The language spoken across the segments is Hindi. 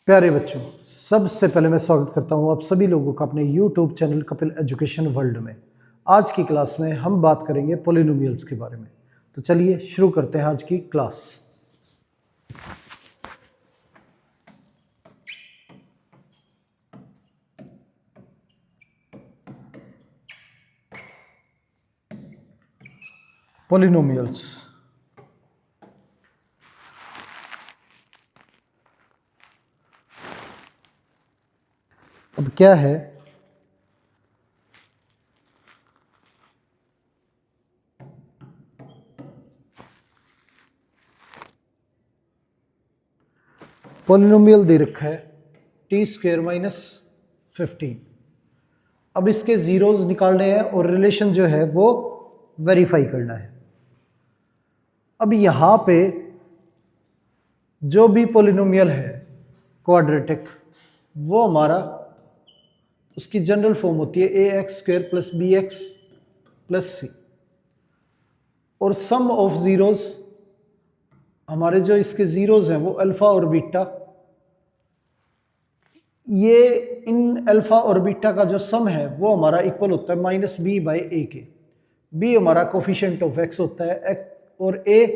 प्यारे बच्चों, सबसे पहले मैं स्वागत करता हूं आप सभी लोगों का अपने YouTube channel Kapil education world में। आज की क्लास में हम बात करेंगे पॉलिनोमियल्स के बारे में। तो चलिए शुरू करते हैं आज की क्लास। पॉलिनोमियल्स अब क्या है? पॉलिनोमियल दे रखा है t² - 15। अब इसके जीरोस निकालने हैं और रिलेशन जो है वो वेरीफाई करना है। अब यहाँ पे जो भी पॉलिनोमियल है क्वाड्रेटिक, वो हमारा उसकी जनरल फॉर्म होती है ax² + bx + c, और सम ऑफ जीरोस, हमारे जो इसके जीरोस हैं वो अल्फा और बीटा। ये इन अल्फा और बीटा का जो सम है वो हमारा इक्वल होता है -b/a के। b हमारा कोफिशिएंट ऑफ x होता है और a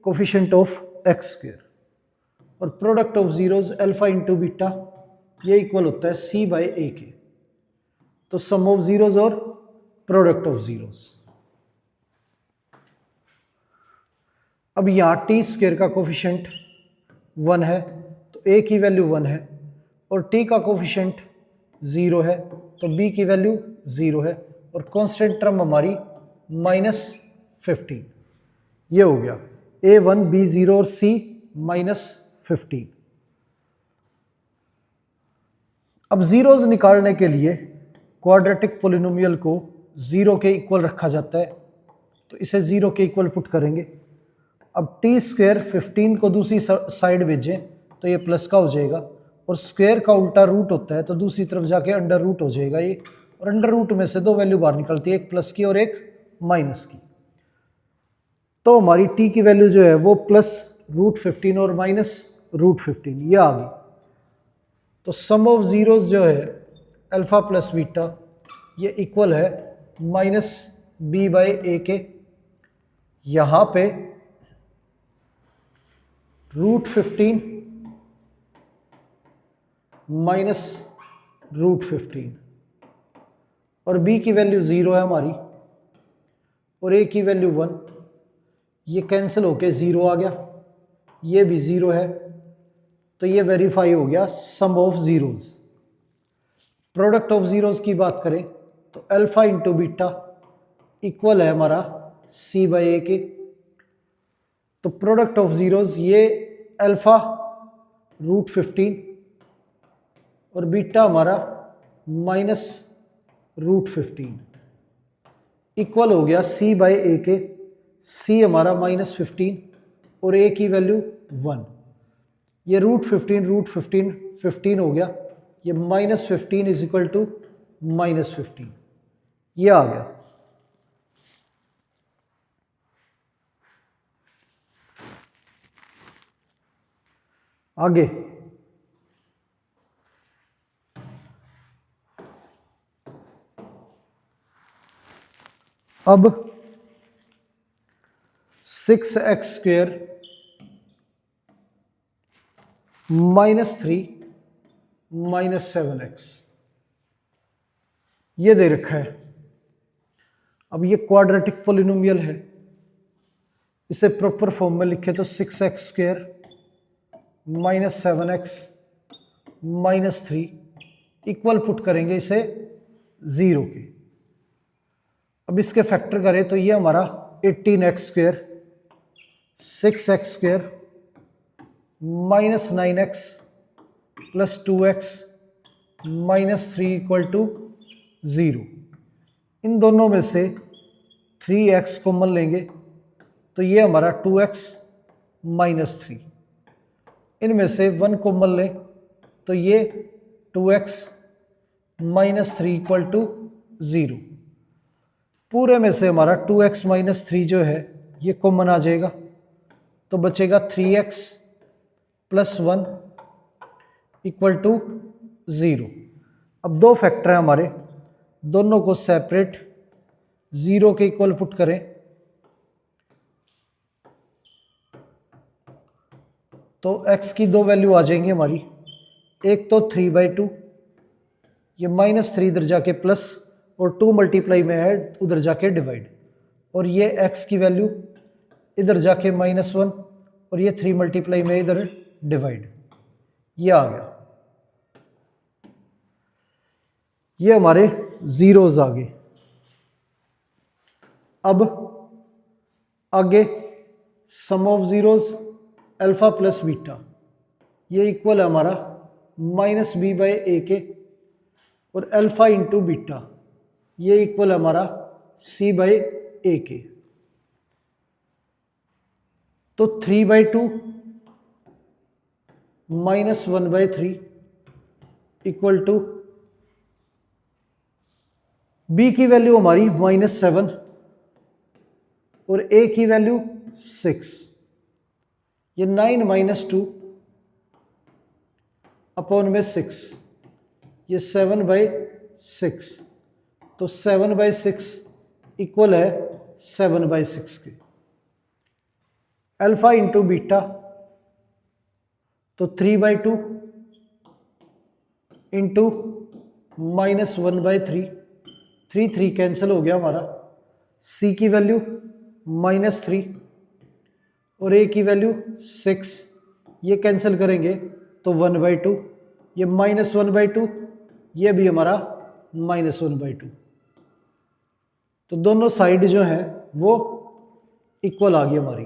कोफिशिएंट ऑफ x², और product of zeros alpha into beta ये इक्वल होता है c/a के। तो सम ऑफ जीरोस और प्रोडक्ट ऑफ जीरोस। अब यहाँ t² का कोफिशिएंट 1 है तो a की वैल्यू 1 है, और t का कोफिशिएंट 0 है तो b की वैल्यू 0 है, और कांस्टेंट टर्म हमारी -15। ये हो गया a1 b0 और c -15। अब जीरोस निकालने के लिए क्वाड्रेटिक पॉलिनोमियल को 0 के इक्वल रखा जाता है, तो इसे 0 के इक्वल पुट करेंगे। अब t² 15 को दूसरी साइड भेजें तो ये प्लस का हो जाएगा, और स्क्वायर का उल्टा रूट होता है तो दूसरी तरफ जाके अंडर रूट हो जाएगा ये, और अंडर रूट में से दो वैल्यू बाहर निकलती है, एक प्लस की और एक माइनस की। तो हमारी t की वैल्यू जो है वो +√15 और -√15 ये आ गई। तो सम ऑफ जीरोस जो है अल्फा प्लस बीटा ये इक्वल है -b/a के। यहाँ पे √15 -√15, और b की वैल्यू 0 है हमारी, और a की वैल्यू 1। ये कैंसिल होके 0 आ गया, ये भी 0 है, तो ये वेरीफाई हो गया sum of zeros. Product of zeros की बात करें तो अल्फा इंटू बीटा इक्वल है हमारा c/a के। तो प्रोडक्ट ऑफ जीरोस ये अल्फा √15 और बीटा हमारा -√15 इक्वल हो गया c/a के। c हमारा -15 और a की वैल्यू 1। ये √15 15 हो गया, ये -15 इज इक्वल टू -15, ये आ गया। आगे अब 6x² -3 -7x ये दे रखा है। अब ये क्वाड्रेटिक पॉलिनोमियल है, इसे प्रॉपर फॉर्म में लिखे तो 6x² -7x -3 इक्वल पुट करेंगे इसे 0 के। अब इसके फैक्टर करें तो ये हमारा 18x² 6x² -9x + 2x -3 = 0। इन दोनों में से 3x कॉमन लेंगे तो ये हमारा 2x -3। इनमें से 1 कॉमन लें तो ये 2x -3 = 0। पूरे में से हमारा 2x -3 जो है ये कॉमन आ जाएगा, तो बचेगा 3x + 1 इक्वल टू 0। अब दो फैक्टर हैं हमारे, दोनों को सेपरेट 0 के इक्वल पुट करें तो x की दो वैल्यू आ जाएंगी हमारी, एक तो 3/2, ये -3 इधर जाके प्लस, और 2 मल्टीप्लाई में है उधर जाके डिवाइड, और ये x की वैल्यू इधर जाके -1, और ये 3 मल्टीप्लाई में इधर डिवाइड, ये आ गया। ये हमारे जीरोज आ गए। अब आगे sum of zeros alpha plus beta, ये इक्वल है हमारा -b/a के, और अल्फा इंटू बीटा ये इक्वल है हमारा c/a के। तो 3/2 -1/3 इक्वल टू b की वैल्यू हमारी -7 और a की वैल्यू 6, ये 9 - 2 अपॉन में 6, ये 7/6, तो 7/6 इक्वल है 7/6 के। अल्फा इंटू बीटा, तो 3/2 इंटू -1/3, 3 कैंसिल हो गया हमारा, c की वैल्यू -3 और a की वैल्यू 6, ये कैंसिल करेंगे तो 1/2, ये -1/2, ये भी हमारा -1/2, तो दोनों साइड जो है वो इक्वल आ गई हमारी,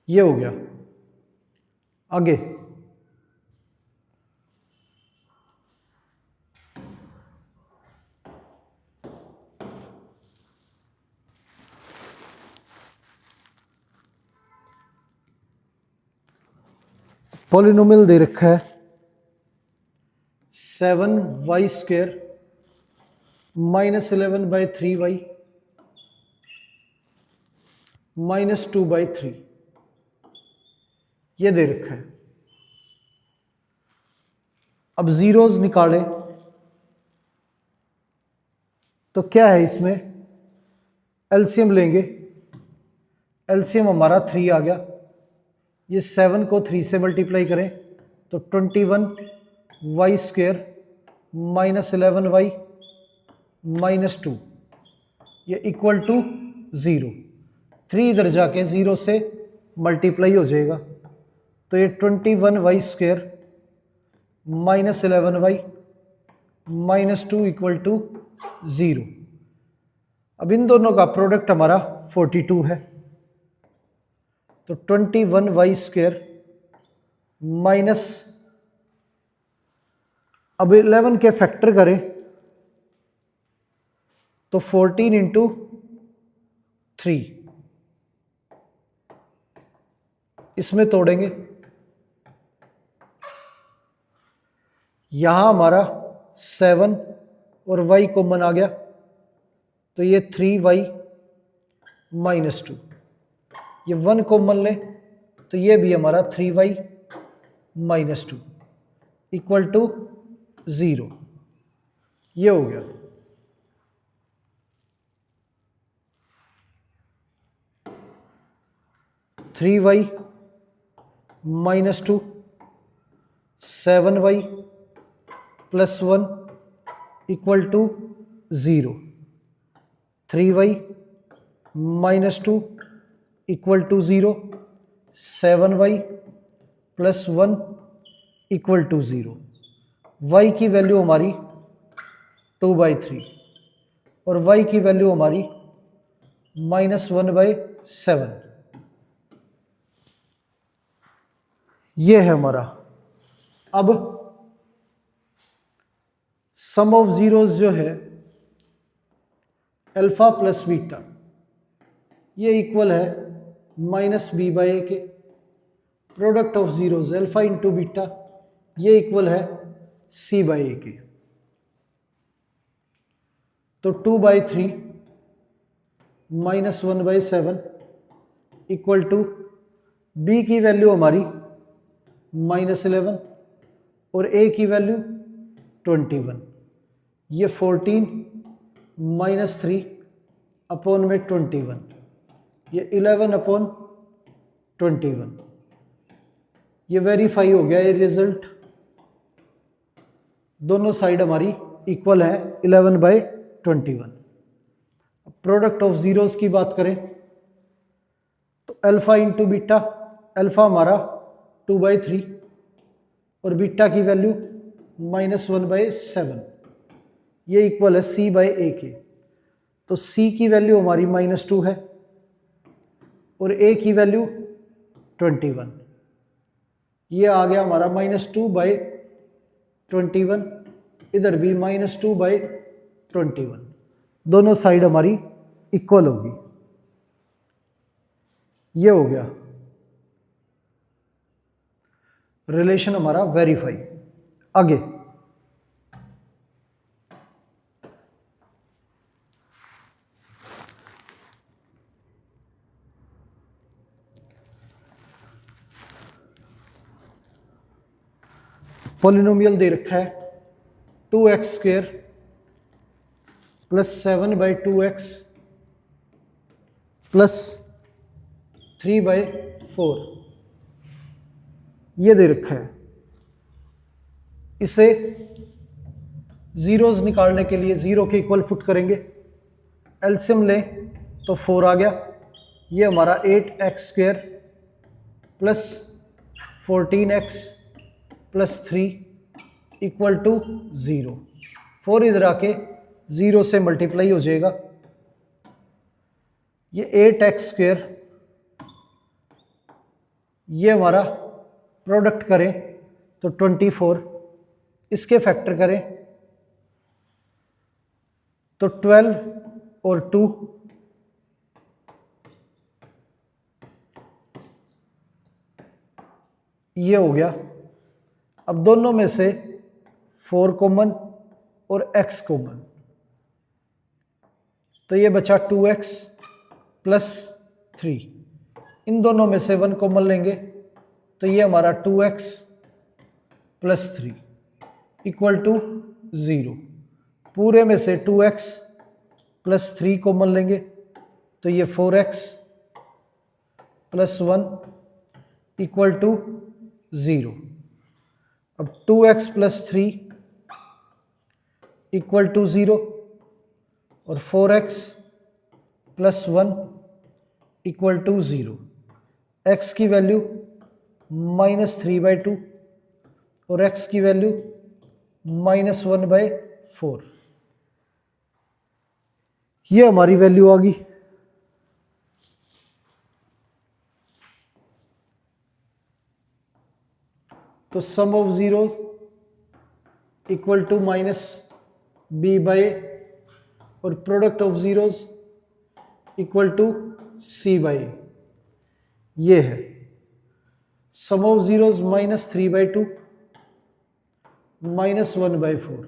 ये हो गया। आगे पॉलिनोमियल दे रखा है 7y² -11/3y -2/3, ये दे रखा है। अब जीरोज निकालें तो क्या है इसमें, एलसीएम लेंगे, एलसीएम हमारा 3 आ गया, ये 7 को 3 से मल्टीप्लाई करें तो 21y² -11y -2, ये इक्वल टू 0। 3 इधर जाके 0 से मल्टीप्लाई हो जाएगा, तो ये 21y² -11y -2 इक्वल टू 0। अब इन दोनों का प्रोडक्ट हमारा 42 है, तो 21y² माइनस, अब 11 के फैक्टर करें तो 14 इंटू 3, इसमें तोड़ेंगे, यहां हमारा 7 और y कॉमन आ गया, तो ये 3y -2, ये 1 कॉमन ले तो ये भी हमारा 3y -2 इक्वल टू 0, ये हो गया। -3y -2 7y +1 equal to 0, 3y -2 equal to 0, 7y +1 equal to 0। y की वैल्यू हमारी 2/3 और y की वैल्यू हमारी -1/7, ये है हमारा। अब सम ऑफ जीरोस जो है अल्फा प्लस बीटा, ये इक्वल है -b/a के, product of zeros alpha into beta ये इक्वल है c/a के, तो 2/3 -1/7 इक्वल टू b की वैल्यू हमारी -11 और a की वैल्यू 21, ये 14 -3 अपॉन में 21, ये 11 अपॉन 21। ये वेरीफाई हो गया ये रिजल्ट, दोनों साइड हमारी इक्वल है 11/21। प्रोडक्ट ऑफ जीरोस की बात करें तो अल्फा इंटू बीटा, अल्फा हमारा 2/3 और बीटा की वैल्यू -1/7, ये इक्वल है c/a के। तो c की वैल्यू हमारी -2 है और a की वैल्यू 21, ये आ गया हमारा -2/21, इधर भी -2/21, दोनों साइड हमारी इक्वल होगी। ये हो गया रिलेशन हमारा वेरीफाई। आगे पॉलिनोमियल दे रखा है 2x² + 7/2x + 3/4, ये दे रखा है। इसे जीरोस निकालने के लिए जीरो के इक्वल पुट करेंगे, एलसीएम लें तो 4 आ गया, ये हमारा 8x² + 14x + 3 = 0। 4 इधर आके 0 से मल्टीप्लाई हो जाएगा, ये 8x², ये हमारा प्रोडक्ट करें तो 24, इसके फैक्टर करें तो 12 और 2, ये हो गया। अब दोनों में से 4 कॉमन और x कॉमन, तो ये बचा 2x + 3, इन दोनों में से 1 कॉमन लेंगे तो ये हमारा 2x + 3 = 0। पूरे में से 2x + 3 कॉमन लेंगे तो ये 4x + 1 = 0। अब 2x + 3 = 0 और 4x + 1 = 0। x की वैल्यू -3/2 और x की वैल्यू -1/4, ये हमारी वैल्यू आ गई। तो sum of zero equal to -b/a और product of zeros equal to c/a, ये है सम ऑफ जीरोस -3/2 -1/4।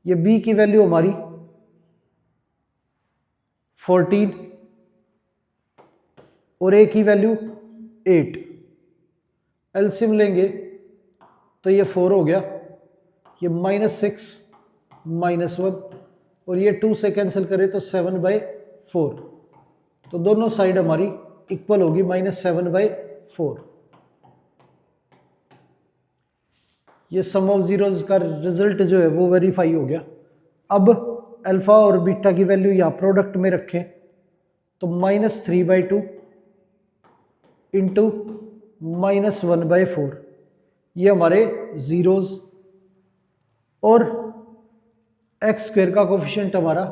ये b की वैल्यू हमारी 14 और a की वैल्यू 8, एलसीएम लेंगे तो ये 4 हो गया, ये -6 -1 और ये 2 से कैंसिल करें तो 7/4, तो दोनों साइड हमारी इक्वल होगी -7/4। ये सम ऑफ जीरोस का रिजल्ट जो है वो वेरीफाई हो गया। अब अल्फा और बीटा की वैल्यू यहाँ प्रोडक्ट में रखें तो -3/2 इंटू -1/4, ये हमारे जीरोस, और x² का कोफिशिएंट हमारा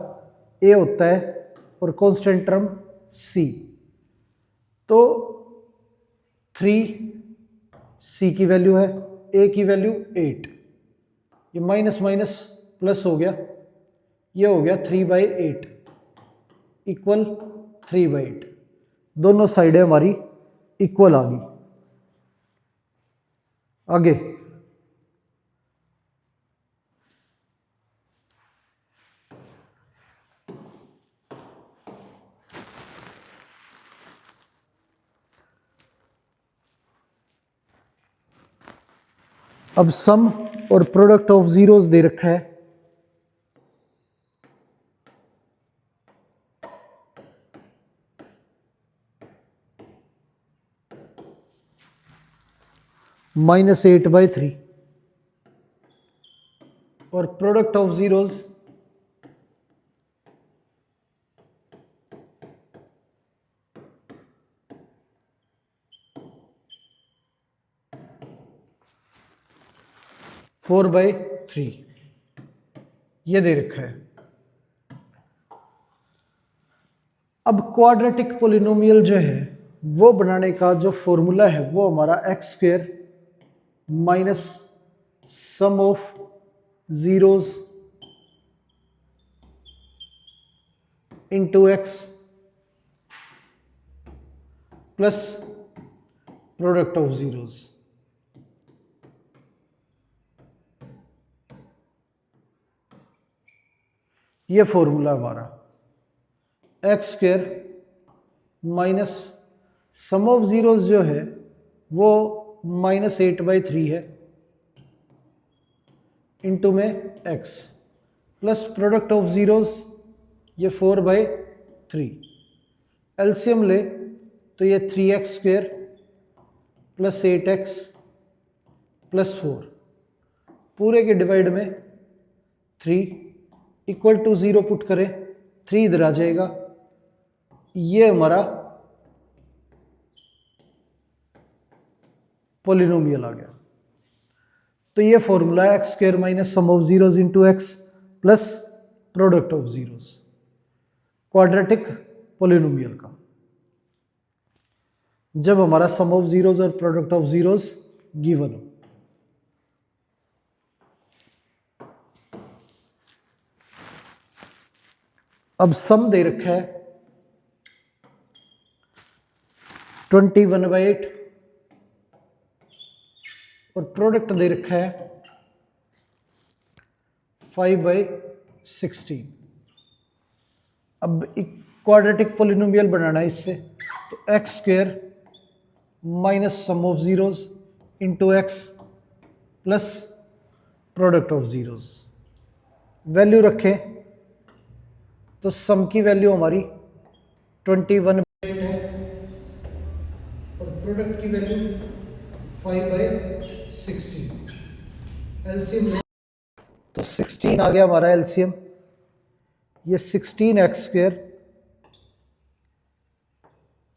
a होता है और कांस्टेंट टर्म c, तो 3 c की वैल्यू है, a की वैल्यू 8, ये माइनस माइनस प्लस हो गया, ये हो गया 3/8 इक्वल 3/8, दोनों साइडें हमारी इक्वल आ गई। आगे अब सम और प्रोडक्ट ऑफ जीरोस दे रखा है। -8/3 और प्रोडक्ट ऑफ जीरोस (4/3) ये दे रखा है। अब क्वाड्रेटिक पोलिनोमियल जो है वो बनाने का जो फॉर्मूला है वो हमारा x² minus sum of zeros into x plus product of zeros. ये फॉर्मूला हमारा x² minus sum of zeros जो है वो -8/3 है इंटू में x plus product of zeros ये 4/3। एलसीएम ले तो ये 3x² प्लस 8x प्लस 4 पूरे के डिवाइड में 3 इक्वल टू 0 पुट करें, 3 इधर आ जाएगा। ये हमारा पोलिनोमियल आ गया। तो ये फॉर्मूला है x² minus sum of zeros into x plus product of zeros quadratic polynomial का, जब हमारा सम ऑफ जीरोस और प्रोडक्ट ऑफ जीरोस गिवन हो। अब सम दे रखा है 21/8 और प्रोडक्ट दे रखा है 5/16। अब क्वाड्रेटिक पोलिनोमियल बनाना है इससे, तो x² minus sum of zeros into x plus product of zeros. Value रखें तो सम की वैल्यू हमारी 21/8 है और प्रोडक्ट की वैल्यू 5/16। एलसीएम तो 16 आ गया हमारा एलसीएम। ये 16x²,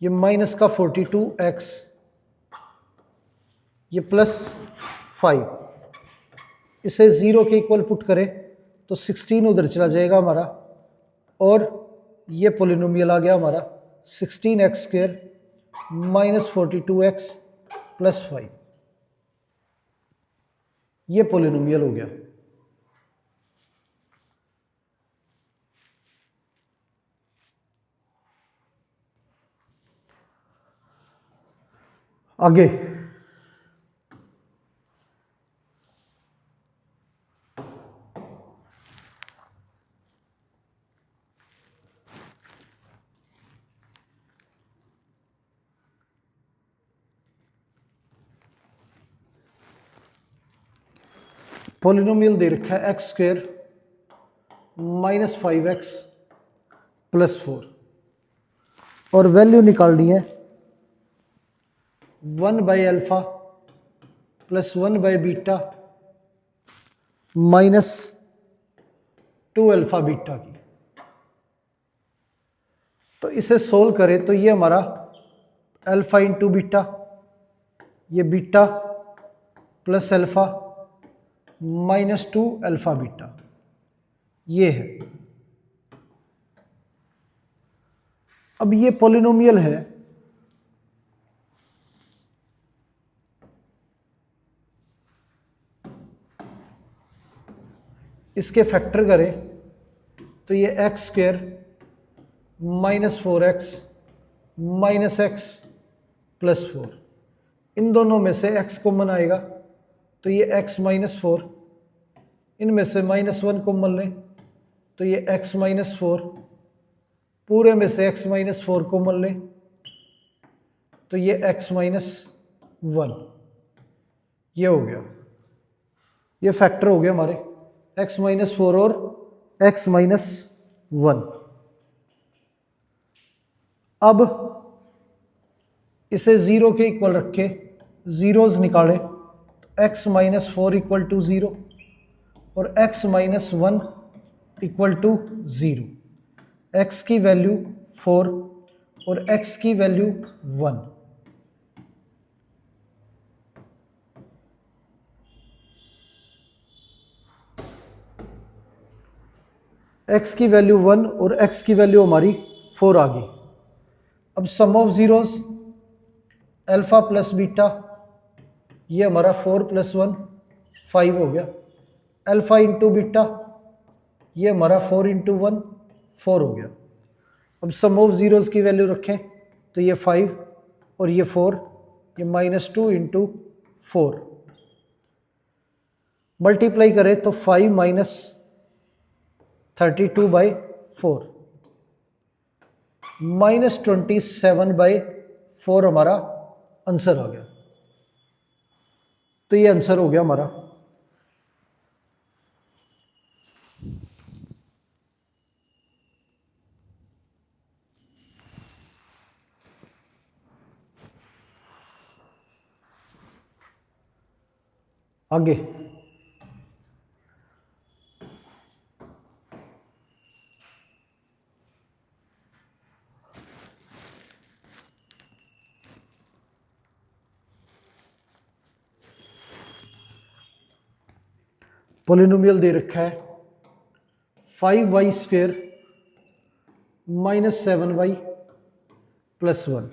ये माइनस का 42x, ये प्लस 5, इसे 0 के इक्वल पुट करें तो 16 उधर चला जाएगा हमारा और ये पोलिनोमियल आ गया हमारा 16x² माइनस 42x प्लस 5। ये पोलिनोमियल हो गया। आगे पोलिनोमियल दे रखा है x² माइनस 5x प्लस 4 और वैल्यू निकालनी है 1/α प्लस 1/β माइनस 2α बीटा की। तो इसे सोल्व करें तो ये हमारा अल्फा इंटू बीटा, ये beta plus alpha minus 2α beta, ये है। अब ये पॉलिनोमियल है, इसके फैक्टर करें तो ये x² minus 4x minus x plus 4, इन दोनों में से x कॉमन आएगा तो ये x माइनस 4, इनमें से -1 कॉमन लें तो ये x माइनस 4, पूरे में से x माइनस 4 कॉमन लें तो ये x माइनस 1, ये हो गया। ये फैक्टर हो गया हमारे x-4 और x-1। अब इसे 0 के इक्वल रखे, जीरोज निकाले तो x-4 इक्वल टू 0 और x-1 इक्वल टू 0। x की वैल्यू 4 और x की वैल्यू 1। x की वैल्यू 1 और x की वैल्यू हमारी 4 आ गई। अब sum of zeros alpha plus beta, ये हमारा 4 + 1 5 हो गया। अल्फा इंटू बीटा, ये हमारा 4 × 1 4 हो गया। अब सम ऑफ जीरोस की वैल्यू रखें तो ये 5 और ये 4, ये -2 × 4 मल्टीप्लाई करें तो 5 - 32/4 -27/4 हमारा आंसर आ गया। तो ये आंसर हो गया हमारा। आगे पॉलिनोमियल दे रखा है 5y² - 7y + 1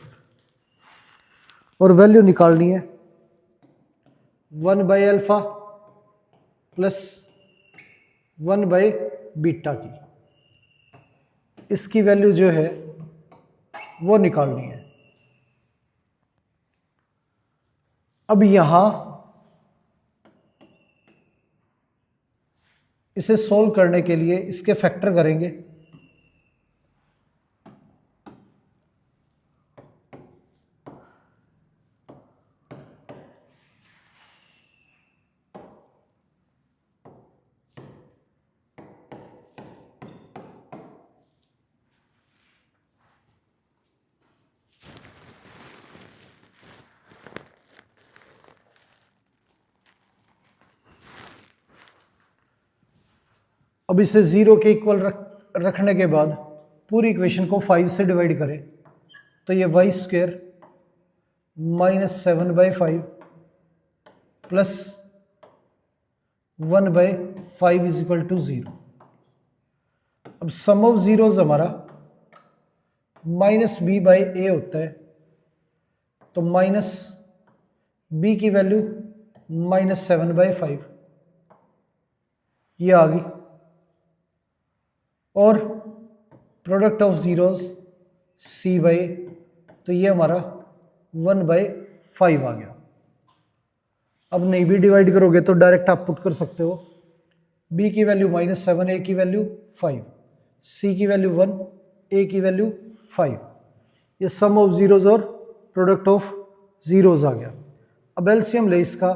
और वैल्यू निकालनी है 1/α प्लस 1/β की। इसकी वैल्यू जो है वो निकालनी है। अब यहां इसे सॉल्व करने के लिए इसके फैक्टर करेंगे। अब इसे 0 के इक्वल रखने के बाद पूरी इक्वेशन को 5 से डिवाइड करें तो ये y² - 7/5 प्लस 1/5 = 0। अब सम ऑफ जीरोस हमारा -b/a होता है, तो -b की वैल्यू -7/5 ये आ गई और प्रोडक्ट ऑफ जीरोस c/a, तो ये हमारा 1/5 आ गया। अब नहीं भी डिवाइड करोगे तो डायरेक्ट आप पुट कर सकते हो। b की वैल्यू -7, a की वैल्यू 5, c की वैल्यू 1, a की वैल्यू 5। ये सम ऑफ जीरोस और प्रोडक्ट ऑफ जीरोस आ गया। अब एलसीएम ले इसका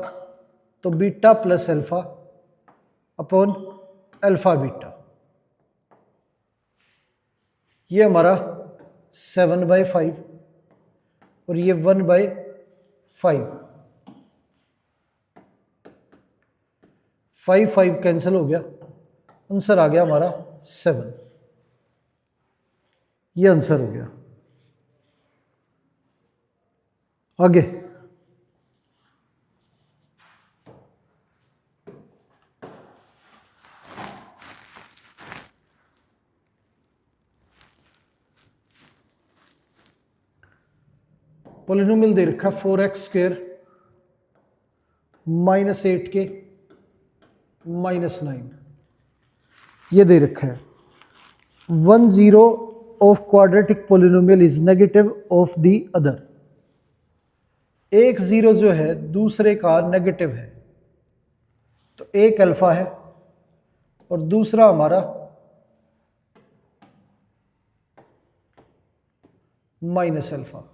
तो beta plus alpha upon alpha beta, ये हमारा 7/5 और ये 1/5। 5 कैंसिल हो गया, आंसर आ गया हमारा 7। ये आंसर हो गया। आगे पॉलिनोमियल दे रखा 4x² - 8k - 9, ये दे रखा है 1 0 of quadratic polynomial is negative of the other. एक जीरो जो है दूसरे का नेगेटिव है, तो एक अल्फा है और दूसरा हमारा -अल्फा।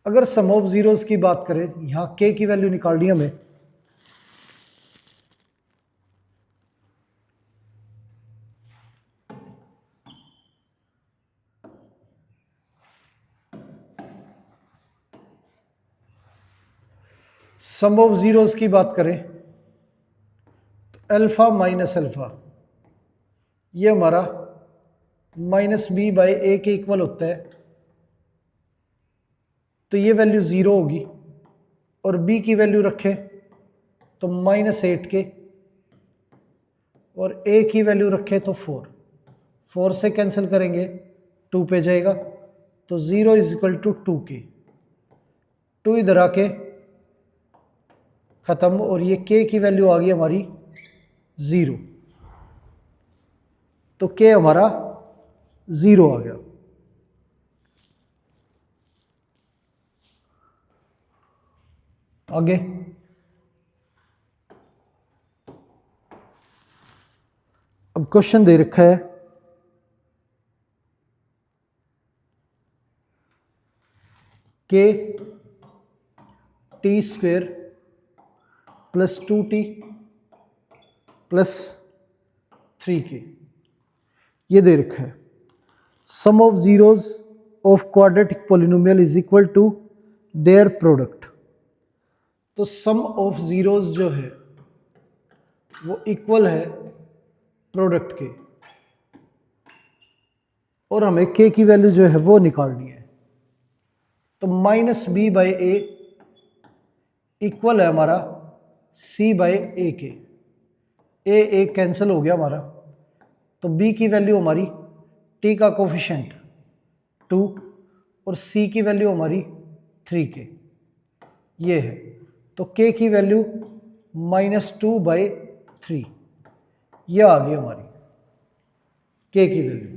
अगर सम ऑफ जीरोस की बात करें, यहां k की वैल्यू निकालनी हमें सम ऑफ जीरोस की बात करें तो अल्फा माइनस अल्फा ये हमारा माइनस बी बाई ए के इक्वल होता है, तो ये वैल्यू 0 होगी। और बी की वैल्यू रखें तो -8 के, और ए की वैल्यू रखें तो 4 से कैंसिल करेंगे 2 पे जाएगा, तो 0 इज इक्वल टू 2 के। 2 इधर आके खत्म, और ये के की वैल्यू आ गई हमारी 0, तो के हमारा 0 आ गया। आगे अब क्वेश्चन दे रखा है के T square plus 2t plus 3k ये दे रखा है। Sum of zeros of quadratic polynomial is equal to their product. तो सम ऑफ जीरोज जो है वो इक्वल है प्रोडक्ट के, और हमें के की वैल्यू जो है वो निकालनी है। तो minus b by a equal है हमारा सी बाई ए के। ए कैंसिल हो गया हमारा, तो बी की वैल्यू हमारी टी का कोफिशिएंट 2 और सी की वैल्यू हमारी 3k ये है। तो के की वैल्यू -2/3 ये आ गई हमारी के की वैल्यू।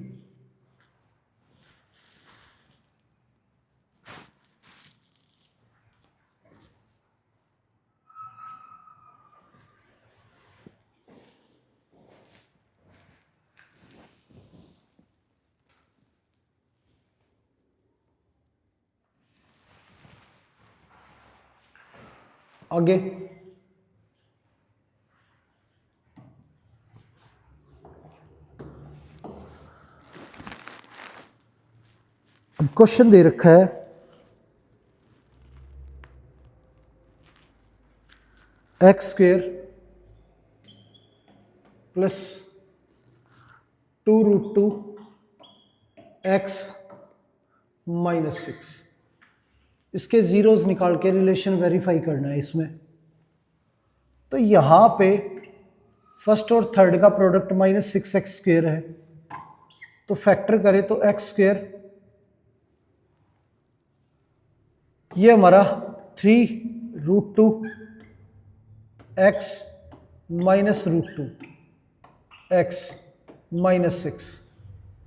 आगे अब क्वेश्चन दे रखा है एक्स स्क्वेयर प्लस 2√2 एक्स -6। इसके जीरोस निकाल के रिलेशन वेरीफाई करना है इसमें। तो यहाँ पे फर्स्ट और थर्ड का प्रोडक्ट -6x² है, तो फैक्टर करें तो x² ये हमारा 3√2 x -√2 x -6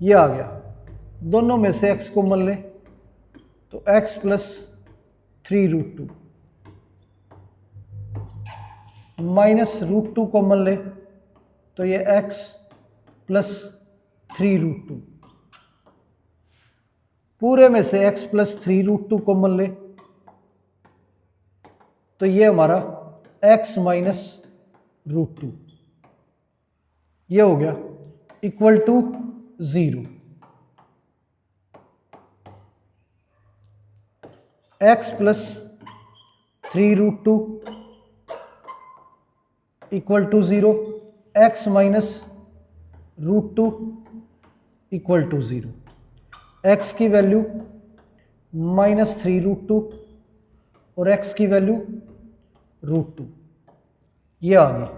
ये आ गया। दोनों में से x को मान लें तो x + 3√2 -√2 को मान लें तो ये x + 3√2। पूरे में से x + 3√2 को मान लें तो ये हमारा x -√2 ये हो गया equal to 0। x + 3√2 equal to 0, x -√2 equal to 0। x की वैल्यू -3√2 और x की वैल्यू √2 ये आ गई।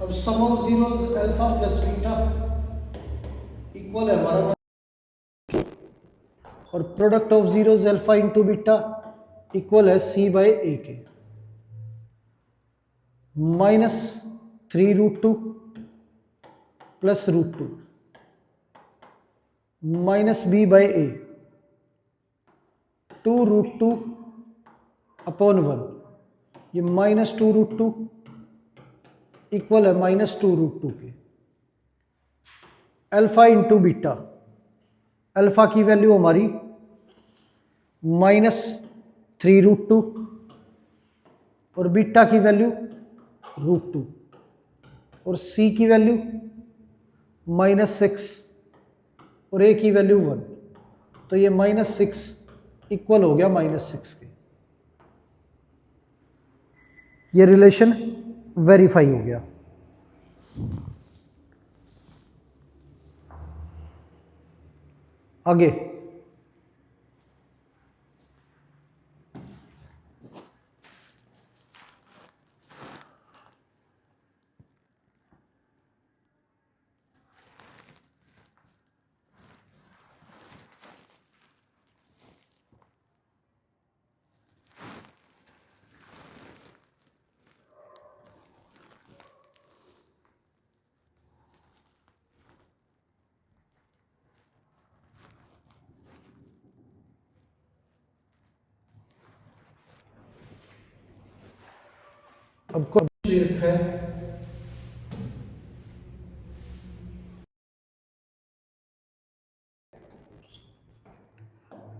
अब sum of zeros alpha plus beta equal है हमारा, और product of zeros alpha into beta equal है c बाई ए के। -3√2 plus √2 -b by A 2√2 upon 1, ये -2√2 इक्वल है -2√2 के। अल्फा इंटू बीटा, अल्फा की वैल्यू हमारी -3√2 और बीटा की वैल्यू √2 और c की वैल्यू -6 और a की वैल्यू 1। तो ये -6 इक्वल हो गया -6 के। ये रिलेशन वेरीफाई हो गया। आगे अब को दे रखा है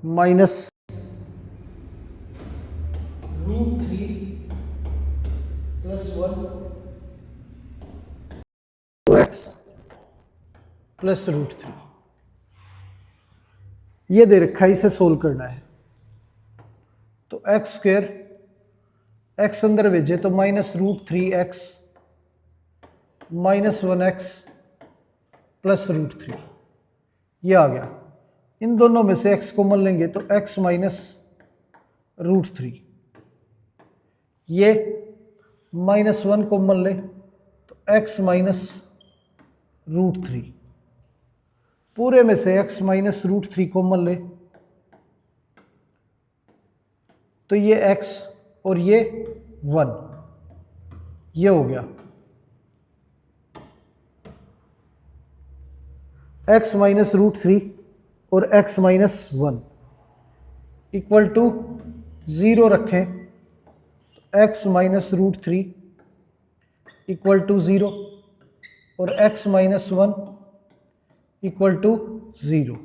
-√3 + 1 x + √3। ये दे रखा है, इसे सोल्व करना है। तो x² x अंदर भेजे तो -√3x -1x + √3 ये आ गया। इन दोनों में से x कॉमन लेंगे तो x -√3, ये -1 कॉमन ले तो x -√3, पूरे में से x -√3 कॉमन ले तो ये x और ये 1, ये हो गया x -√3 और x -1 इक्वल टू 0 रखें तो x -√3 इक्वल टू 0 और x -1 इक्वल टू 0।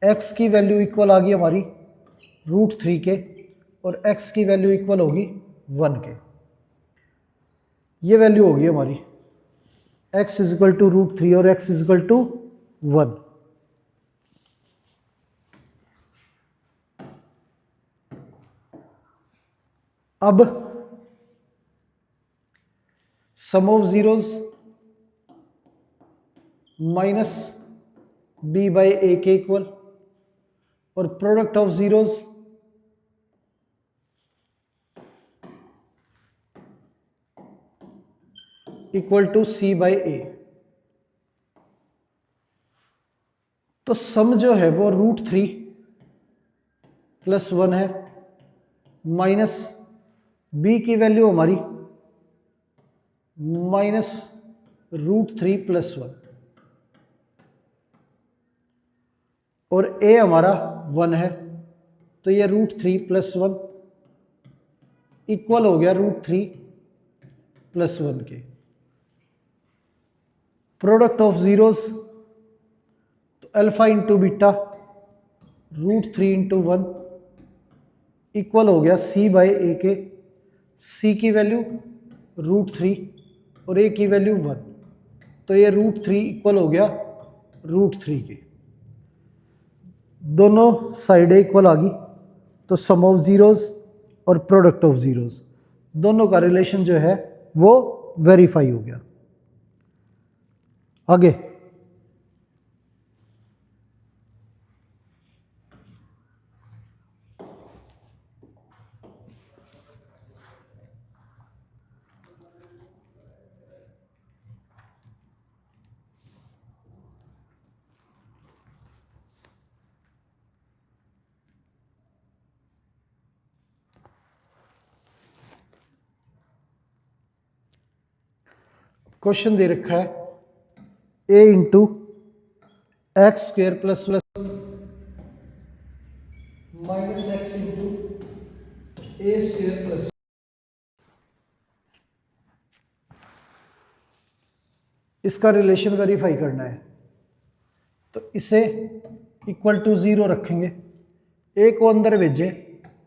x की वैल्यू इक्वल आ गई हमारी √3 के और x की वैल्यू इक्वल होगी 1 के। ये वैल्यू होगी हमारी x इक्वल टू √3 और x इक्वल टू 1। अब सम ऑफ जीरोज -b/a के इक्वल और product of zeros equal to c/a। तो सम जो है वो √3 + 1 है, माइनस b की वैल्यू हमारी -√3 + 1 और a हमारा 1 है, तो ये √3 + 1 इक्वल हो गया √3 + 1 के। प्रोडक्ट ऑफ जीरोस तो अल्फा इंटू बीटा √3 × 1 इक्वल हो गया c/a के। c की वैल्यू √3 और a की वैल्यू 1, तो ये √3 इक्वल हो गया √3 के। दोनों साइडें इक्वल आ गई, तो सम ऑफ जीरोस और प्रोडक्ट ऑफ जीरोस दोनों का रिलेशन जो है वो वेरीफाई हो गया। आगे क्वेश्चन दे रखा है a into x square plus minus x into A square plus. इसका रिलेशन वेरीफाई करना है, तो इसे इक्वल टू 0 रखेंगे, a को अंदर भेजे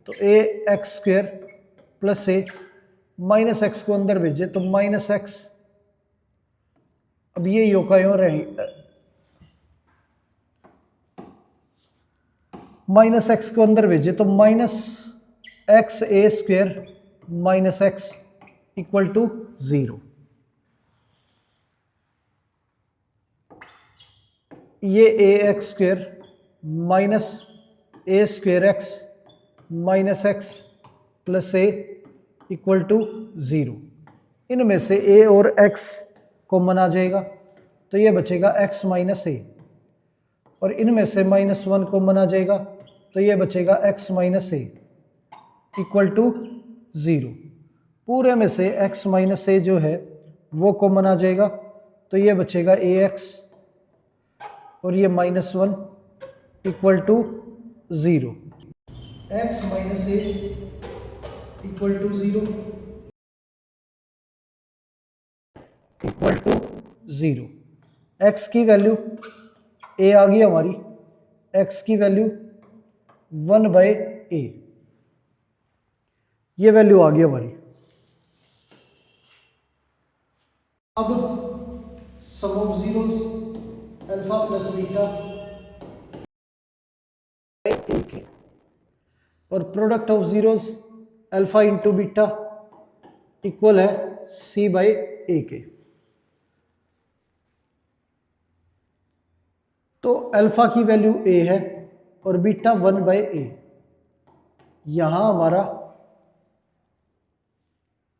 तो a x square plus A, minus x को अंदर भेजे तो माइनस एक्स। अब ये यो का यो रहे, माइनस एक्स को अंदर भेजे तो minus X A square minus X equal to 0। ये A X square minus A square X minus X plus A equal to 0। इनमें से ए और एक्स कॉमन आ जाएगा तो ये बचेगा एक्स माइनस ए, और इनमें से -1 कॉमन आ जाएगा तो ये बचेगा x minus a equal to 0। पूरे में से x माइनस ए जो है वो कॉमन आ जाएगा तो ये बचेगा ए एक्स, और ये -1 equal to 0। X minus a equal to 0 equal to 0। x की वैल्यू a आ गई हमारी, x की वैल्यू 1/a, ये वैल्यू आ गई हमारी। अब sum of zeros alpha plus beta और product of zeros alpha into beta equal है c/a के। तो अल्फा की वैल्यू a है और बीटा 1/a। यहां हमारा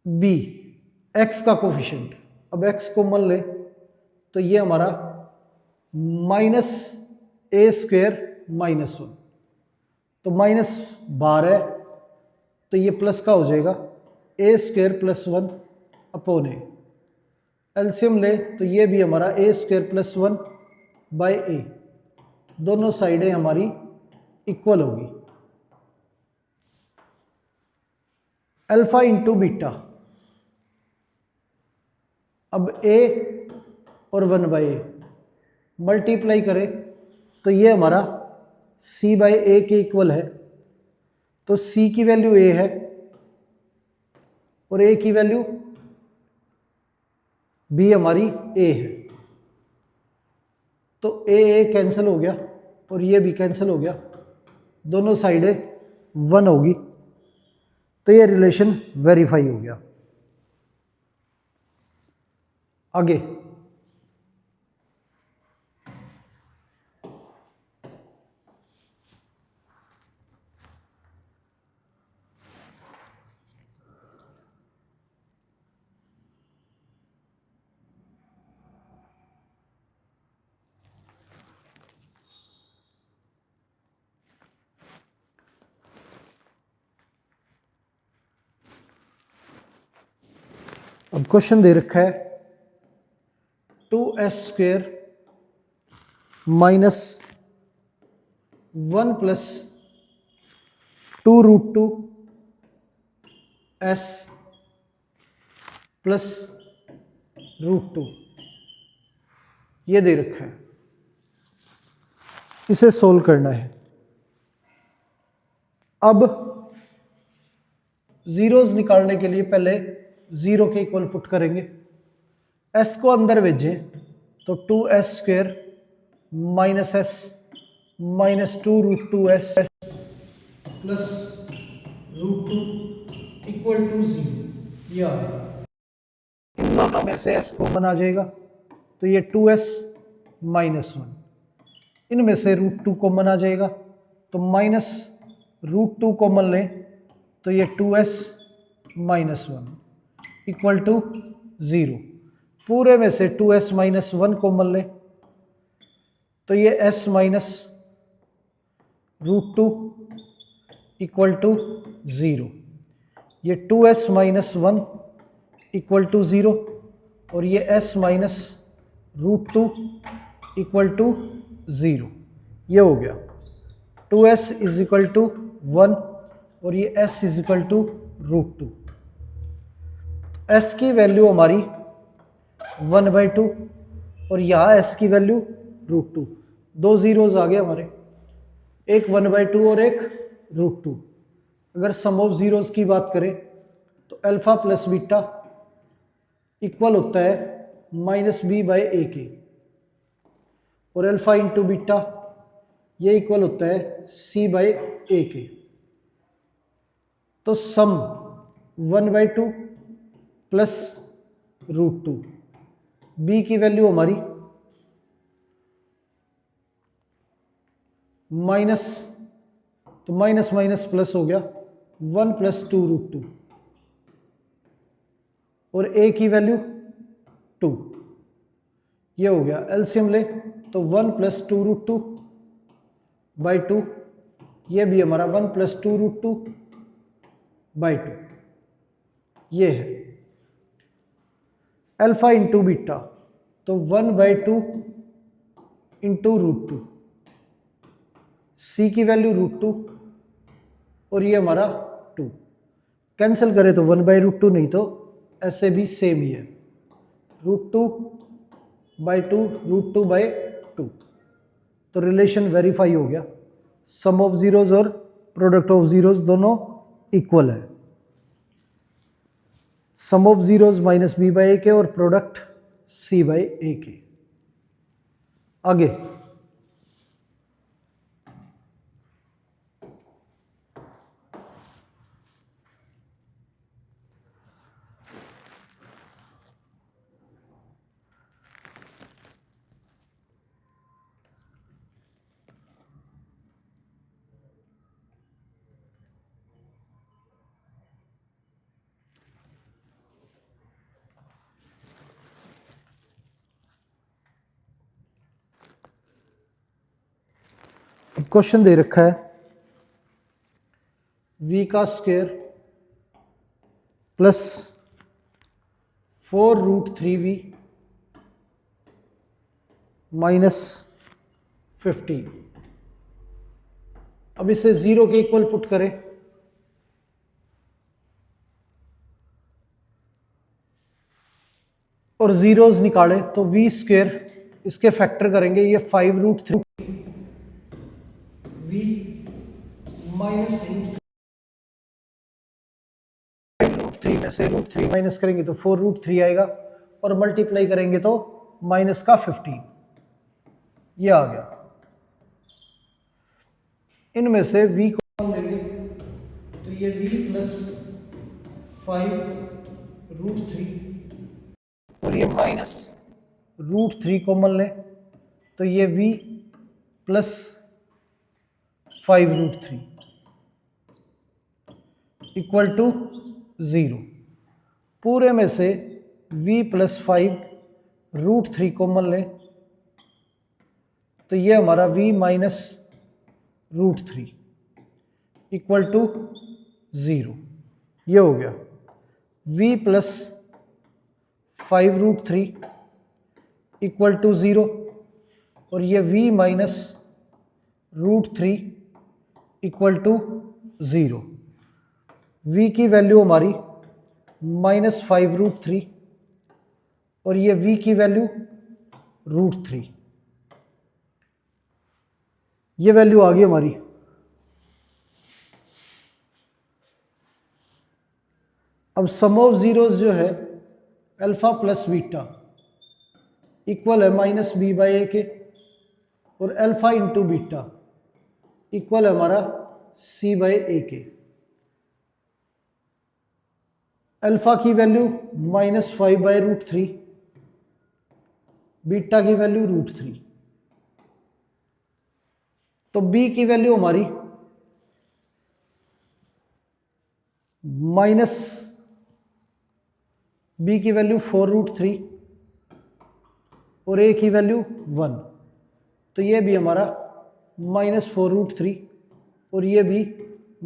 b x का कोफिशिएंट, अब x को मान ले तो ये हमारा माइनस ए स्क्वेयर -1, तो माइनस बार है तो ये प्लस का हो जाएगा ए स्क्वेयर प्लस 1 अपॉन ए। एलसीएम ले तो ये भी हमारा ए स्क्वेयर प्लस 1/a, दोनों साइडें हमारी इक्वल होगी। अल्फा इंटू बीटा, अब a और 1/a मल्टीप्लाई करें तो ये हमारा c/a के इक्वल है। तो c की वैल्यू a है और a की वैल्यू b हमारी a है, तो a कैंसिल हो गया और ये भी कैंसिल हो गया, दोनों साइडें 1 होगी, तो ये रिलेशन वेरीफाई हो गया। आगे अब क्वेश्चन दे रखा है 2s square minus 1 plus 2√2 s plus √2 ये दे रखा है, इसे सोल्व करना है। अब जीरोस निकालने के लिए पहले 0 के इक्वल पुट करेंगे। s को अंदर भेजें तो 2s square minus s minus 2√2s plus √2 equal to 0। या इन दोनों में से s कॉमन आ जाएगा तो ये 2s -1, इनमें से √2 कॉमन आ जाएगा तो माइनस √2 कॉमन लें तो ये 2s -1 इक्वल टू 0। पूरे में से 2s -1 कॉमन लें तो ये s माइनस √2 इक्वल टू 0। ये 2s -1 इक्वल टू 0 और ये s माइनस √2 इक्वल टू 0, ये हो गया। 2s इज इक्वल टू 1 और ये s is equal to √2। s की वैल्यू हमारी 1/2 और यहाँ s की वैल्यू √2, दो जीरोस आ गए हमारे, एक 1/2 और एक √2। अगर सम ऑफ जीरोस की बात करें तो अल्फा प्लस बीटा इक्वल होता है -b/a के, और अल्फा इंटू बीटा ये इक्वल होता है c बाई ए के। तो सम 1/2 प्लस √2, b की वैल्यू हमारी माइनस, तो माइनस माइनस प्लस हो गया 1 + 2√2, और a की वैल्यू 2, ये हो गया। एलसीएम ले तो 1 + 2√2/2, ये भी हमारा 1 + 2√2/2, ये है। अल्फा इंटू बीटा, तो 1/2 इंटू √2, सी की वैल्यू √2 और ये हमारा 2, कैंसिल करें तो 1/√2, नहीं तो ऐसे भी सेम ही है, √2/2 √2/2। तो रिलेशन वेरीफाई हो गया, सम ऑफ जीरोज और प्रोडक्ट ऑफ जीरोज दोनों इक्वल है। सम ऑफ जीरोज -b/a के और प्रोडक्ट c/a के। आगे क्वेश्चन दे रखा है v का स्क्वायर प्लस 4√3v -15। अब इसे 0 के इक्वल पुट करें, और जीरोज निकालें तो v स्क्वायर इसके फैक्टर करेंगे, ये 5√3 v -√3 में से √3 माइनस करेंगे तो 4√3 आएगा, और मल्टीप्लाई करेंगे तो माइनस का 15, ये आ गया। इनमें से v को हम लेंगे तो ये v + 5√3 और ये -√3 कॉमन लें तो ये v + 5√3 इक्वल टू 0। पूरे में से v + 5√3 कॉमन लें तो ये हमारा v -√3 इक्वल टू 0, ये हो गया। v + 5√3 इक्वल टू 0, और ये v -√3 इक्वल टू 0। v की वैल्यू हमारी -5√3 और ये v की वैल्यू √3, ये वैल्यू आ गई हमारी। अब सम ऑफ जीरोज जो है अल्फा प्लस बीटा इक्वल है -b/a के, और अल्फा इंटू बीटा इक्वल है हमारा c/a के। अल्फा की वैल्यू -5/√3, बीटा की वैल्यू √3, तो b की वैल्यू हमारी b की वैल्यू 4√3 और a की वैल्यू 1, तो ये भी हमारा -4√3 और ये भी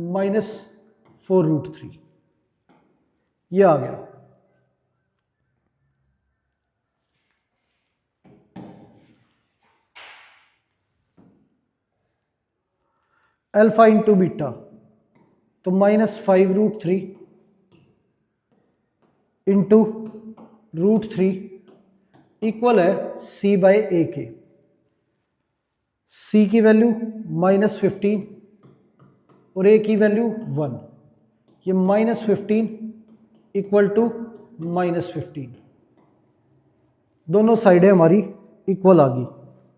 -4√3, ये आ गया। अल्फा इंटू बीटा तो -5√3 इंटू √3 इक्वल है c/a के। c की वैल्यू -15 और a की वैल्यू 1, ये -15 इक्वल टू -15, दोनों साइडें हमारी इक्वल आ गई।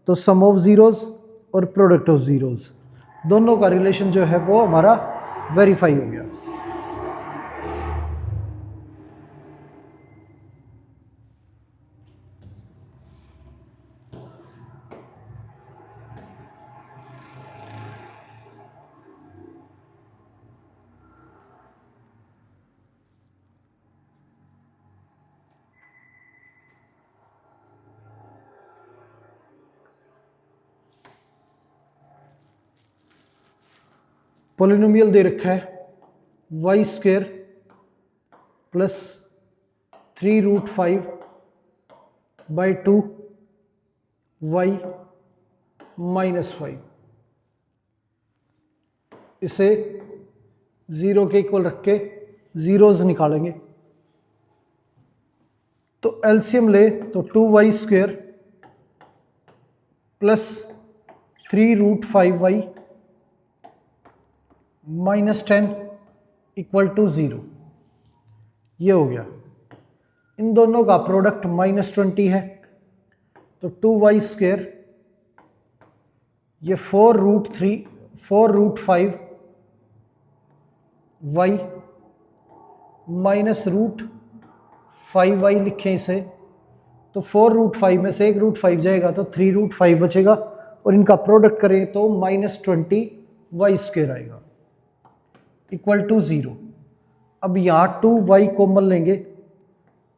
तो सम ऑफ जीरोज और प्रोडक्ट ऑफ ज़ीरोज़, दोनों का रिलेशन जो है वो हमारा वेरीफाई हो गया। पॉलिनोमियल दे रखा है वाई स्क्वेयर प्लस 3√5/2 वाई -5। इसे 0 के इक्वल रख के ज़ीरोज़ निकालेंगे। तो एलसीएम ले तो 2y² प्लस 3√5y -10 = 0। ये हो गया। इन दोनों का प्रोडक्ट -20 है, तो 2y², ये 4√5y -√5y लिखें इसे, तो 4√5 में से 1√5 जाएगा तो 3√5 बचेगा, और इनका प्रोडक्ट करें तो -20y² आएगा = 0। अब यहाँ 2y कॉमन लेंगे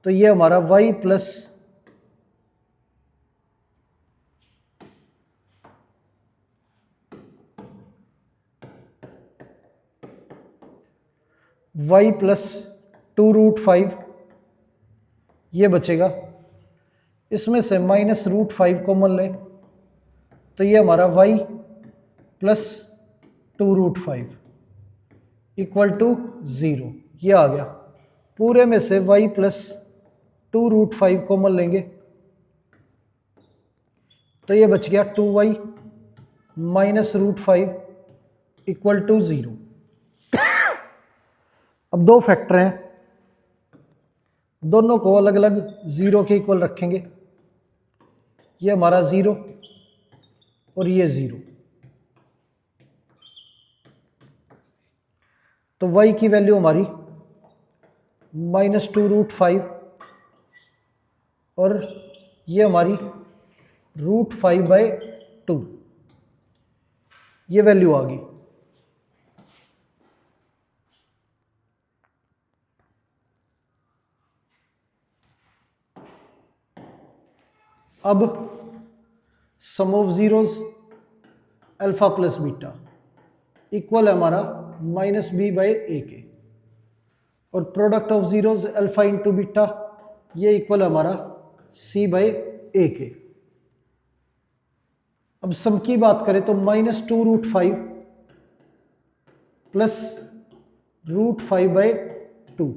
तो ये हमारा y प्लस +2√5 ये बचेगा। इसमें से -√5 कॉमन लें तो ये हमारा y प्लस 2√5 = 0। ये आ गया। पूरे में से y प्लस 2√5 कॉमन लेंगे तो ये बच गया 2y -√5 = 0। अब दो फैक्टर हैं, दोनों को अलग अलग 0 के इक्वल रखेंगे। ये हमारा 0 और ये 0, तो y की वैल्यू हमारी -2√5 और ये हमारी √5/2, ये वैल्यू आ गई। अब sum of zeros alpha plus beta equal है हमारा -b/a, और product of zeros alpha into beta ये इक्वल है हमारा c/a। अब सम की बात करें तो -2√5 प्लस √5/2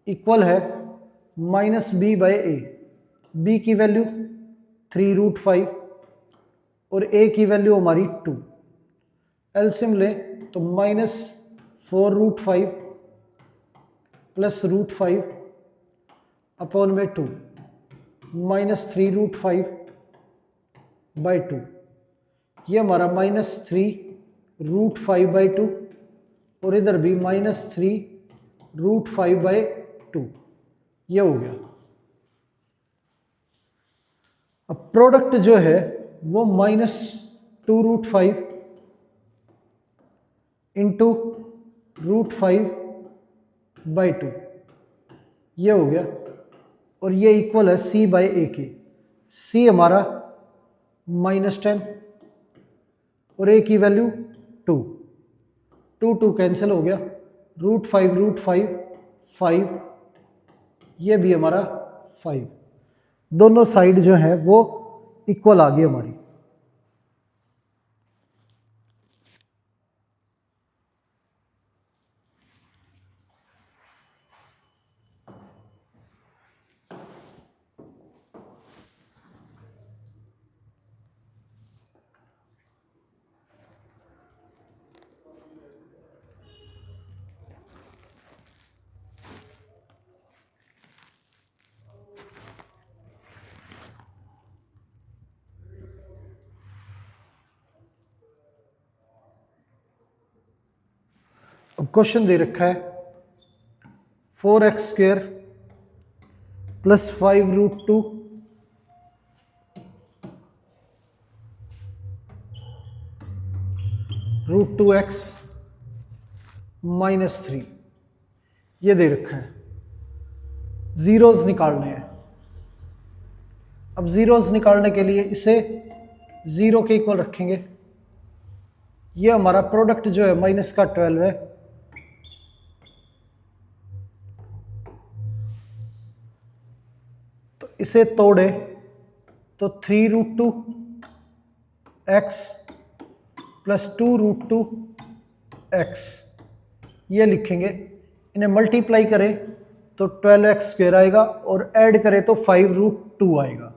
इक्वल है -b/a। b की वैल्यू 3√5 और a की वैल्यू हमारी 2। एलसीएम लें तो -4√5 प्लस √5 अपॉन में 2 -3√5/2, ये हमारा -3√5/2 और इधर भी -3√5/2, ये हो गया। अब प्रोडक्ट जो है वो -2√5 इंटू √5/2, ये हो गया, और ये इक्वल है c/a के। c हमारा -10 और a की वैल्यू 2, 2 कैंसिल हो गया, √5 5, ये भी हमारा 5, दोनों साइड जो है वो इक्वल आ गई हमारी। अब क्वेश्चन दे रखा है 4x² प्लस 5√2 √2x -3 ये दे रखा है, जीरोज निकालने हैं। अब जीरोज निकालने के लिए इसे 0 के इक्वल रखेंगे। ये हमारा प्रोडक्ट जो है माइनस का 12 है, तो इसे तोड़े तो 3√2x प्लस 2√2x ये लिखेंगे। इन्हें मल्टीप्लाई करें तो 12x² आएगा और ऐड करें तो 5√2 आएगा।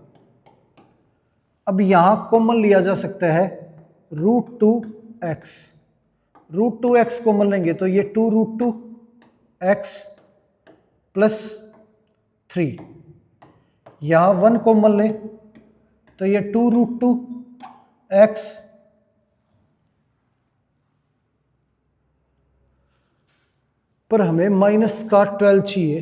अब यहां कॉमन लिया जा सकता है √2x। √2x कॉमन लेंगे तो ये 2√2x प्लस 3। यहां 1 कॉमन लें तो ये 2√2x पर हमें माइनस का 12 चाहिए,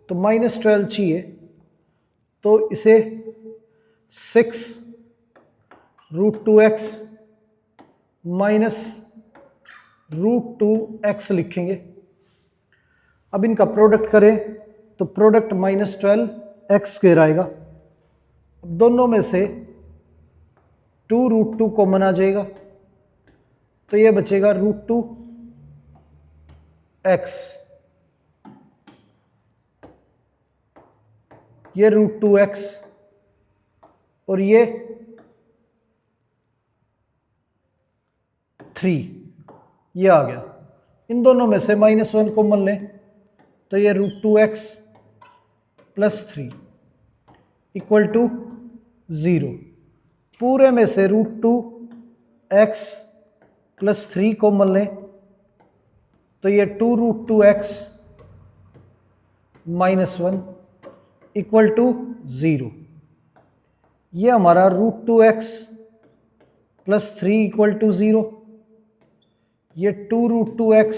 तो -12 चाहिए। तो इसे 6√2x माइनस √2x लिखेंगे। अब इनका प्रोडक्ट करें तो प्रोडक्ट -12x² आएगा। अब दोनों में से 2√2 कॉमन आ जाएगा तो ये बचेगा √2x, ये √2x और ये 3 ये आ गया। इन दोनों में से -1 कॉमन लें तो ये √2x प्लस 3 इक्वल टू 0। पूरे में से √2x प्लस 3 कॉमन लें तो ये 2√2x -1 इक्वल टू 0। ये हमारा √2x प्लस 3 इक्वल टू 0। ये 2√2x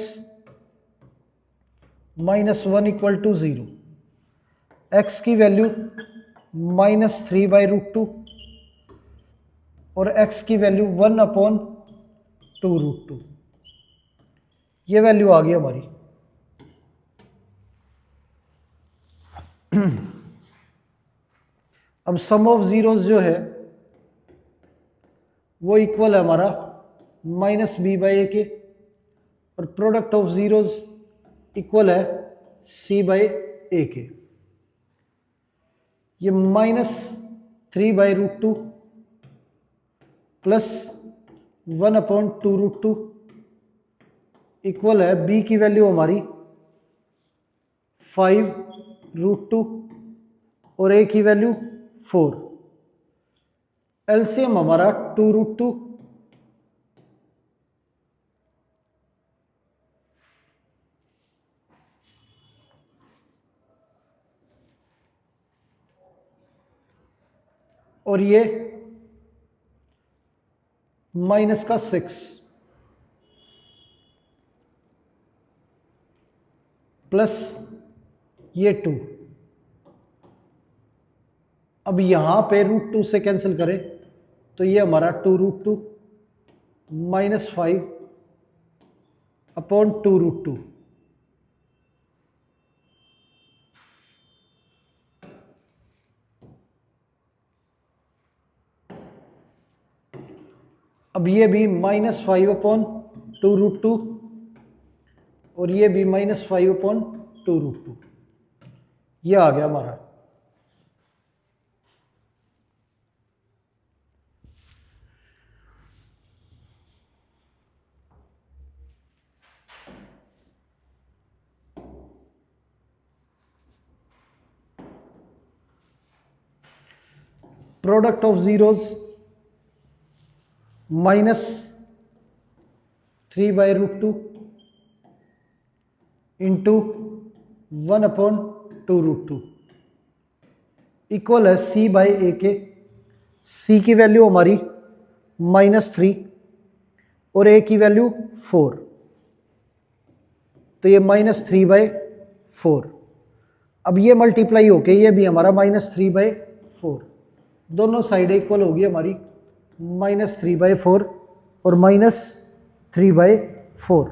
-1 इक्वल टू 0। x की वैल्यू -3/√2 और x की वैल्यू 1/2√2। ये वैल्यू आ गई हमारी। अब सम ऑफ जीरोस जो है वो इक्वल है हमारा -b/a के और प्रोडक्ट ऑफ जीरोस इक्वल है c/a के। ये -3/√2 प्लस 1/2√2 इक्वल है b की वैल्यू हमारी 5√2 और a की वैल्यू 4। एलसीएम हमारा 2√2 और ये -6 प्लस ये 2। अब यहां पे √2 से कैंसिल करें तो ये हमारा 2√2 -5/2√2। अब ये भी -5/2√2 और ये भी -5/2√2। ये आ गया हमारा। Product of zeros -3/√2 into 1/2√2। Equal है सी बाई ए के। सी की वैल्यू हमारी -3 और ए की वैल्यू 4, तो ये -3/4। अब ये मल्टीप्लाई होके ये भी हमारा -3/4, दोनों साइड इक्वल होगी हमारी -3/4 और -3/4,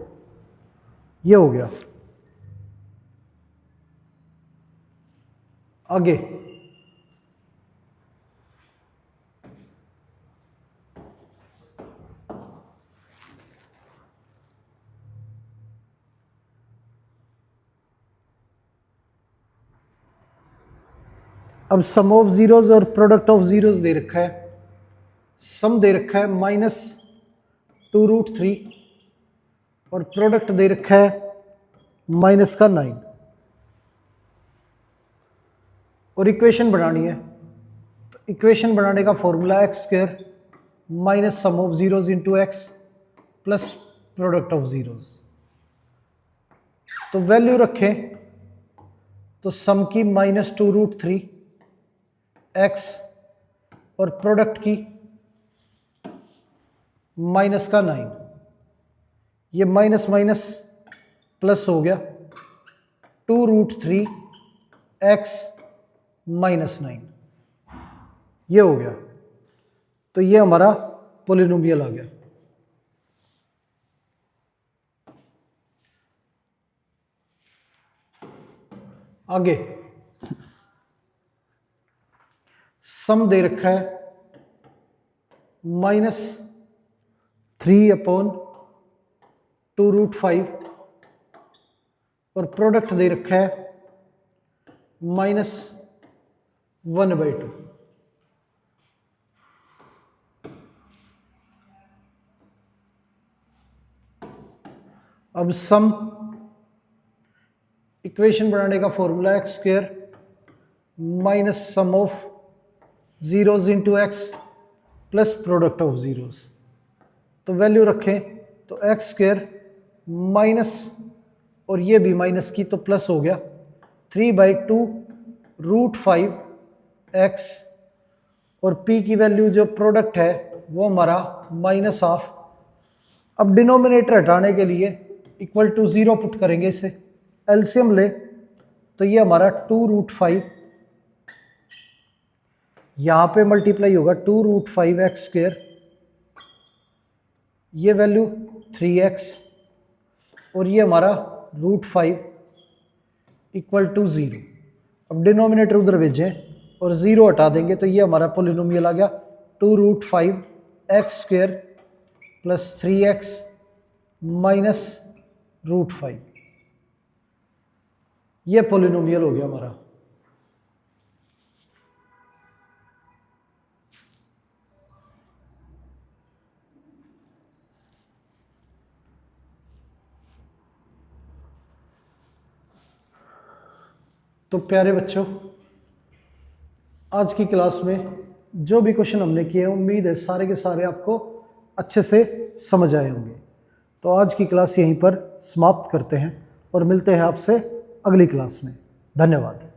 ये हो गया। आगे अब सम ऑफ जीरोज और प्रोडक्ट ऑफ जीरोज दे रखा है। सम दे रखा है -2√3 और प्रोडक्ट दे रखा है -9 और इक्वेशन बनानी है। तो इक्वेशन बनाने का formula x² minus sum of zeros into x plus product of zeros. तो वैल्यू रखें तो सम की -2√3 x और प्रोडक्ट की -9, ये माइनस माइनस प्लस हो गया 2√3 x -9, ये हो गया। तो ये हमारा पॉलिनोमियल आ गया। आगे सम दे रखा है -3/2√5 और प्रोडक्ट दे रखा है -1/2। अब सम इक्वेशन बनाने का formula x² minus sum of zeros into x plus product of zeros. तो वैल्यू रखें तो x² माइनस और ये भी माइनस की तो प्लस हो गया 3/2√5x और p की वैल्यू जो प्रोडक्ट है वो हमारा -1/2। अब डिनोमिनेटर हटाने के लिए इक्वल टू 0 पुट करेंगे, इसे एलसीएम ले तो ये हमारा 2√5, यहाँ पे मल्टीप्लाई होगा 2√5x², ये वैल्यू 3x और ये हमारा √5 इक्वल टू 0। अब डिनोमिनेटर उधर भेजें और 0 हटा देंगे तो ये हमारा पॉलिनोमियल आ गया 2√5x² प्लस 3x माइनस √5, ये पॉलिनोमियल हो गया हमारा। तो प्यारे बच्चों, आज की क्लास में जो भी क्वेश्चन हमने किए हैं उम्मीद है सारे के सारे आपको अच्छे से समझ आए होंगे। तो आज की क्लास यहीं पर समाप्त करते हैं और मिलते हैं आपसे अगली क्लास में। धन्यवाद।